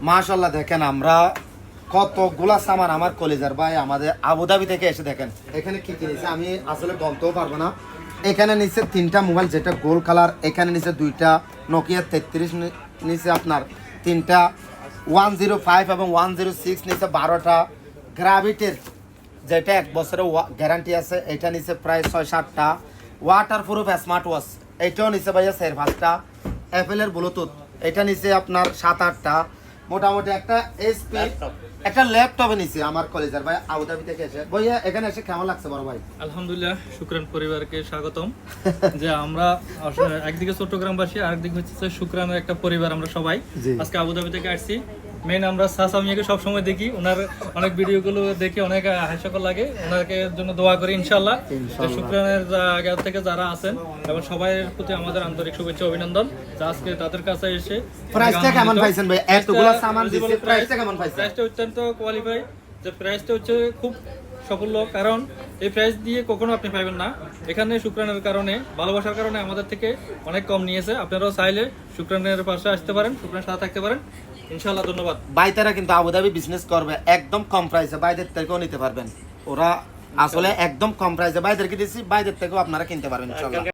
মাশাআল্লাহ দেখেন আমরা কতগুলা সামান আমার কলেজার ভাই আমাদের আবুধাবি থেকে এসে দেখেন এখানে কি কিনেছে আমি আসলে গনতেও পারবো না। এখানে নিচে 3টা মোবাইল যেটা গোল্ড কালার, এখানে নিচে 2টা নোকিয়া 33, নিচে আপনার 3টা 105 এবং 106, নিচে 12টা গ্রাভিটের যেটা 1 বছরের গ্যারান্টি আছে, এটা নিচে প্রায় 6-7টা ওয়াটার প্রুফ স্মার্ট ওয়াচ, এটাও নিচে ভাইয়া 4-5টা অ্যাপেলের ব্লুটুথ, এটা নিচে আপনার 7-8টা মোটামুটি একটা এসপি একটা ল্যাপটপে নিচে আমার কলেজের ভাই আবুধাবি থেকে এসে। ভাইয়া এখানে এসে কেমন লাগছে বড় ভাই? আলহামদুলিল্লাহ, শুকরান পরিবারকে স্বাগতম। যে আমরা একদিকে চট্টগ্রামবাসী, আরেকদিকে হচ্ছে শুকরানের একটা পরিবার আমরা সবাই। আজকে আবুধাবি থেকে আসছি। মেন আমরা সাসা মিয়াকে সবসময় দেখি, ওনার অনেক ভিডিওগুলো দেখে অনেক হাস্যকর লাগে। ওনাকে জন্য দোয়া করি ইনশাল্লাহ। শুকরানের জায়গা থেকে যারা আছেন এবং সবাই প্রতি আমাদের আন্তরিক শুভেচ্ছা অভিনন্দন। আজকে তাদের কাছে এসে প্রাইসটা কেমন পাইছেন ভাই? এতগুলো সামান দিছে, প্রাইসটা কেমন পাইছেন? প্রাইসটা অত্যন্ত কোয়ালিফাই, যে প্রাইসটা হচ্ছে খুব সাফল্য, কারণ এই প্রাইস দিয়ে কখনো আপনি পাবেন না। এখানে শুকরানের কারণে, ভালোবাসার কারণে আমাদের থেকে অনেক কম নিয়েছে। আপনারাও চাইলে শুকরানের পাশে আসতে পারেন, শুকরানের সাথে থাকতে পারেন ইনশাআল্লাহ। ধন্যবাদ। বাইতারা কিন্তু আবুধাবি বিজনেস করবে একদম কম প্রাইসে, বাইদের থেকেও নিতে পারবেন। ওরা আসলে একদম কম প্রাইসে বাইদেরকে দিচ্ছি, বাইদের থেকেও আপনারা কিনতে পারবেন ইনশাআল্লাহ।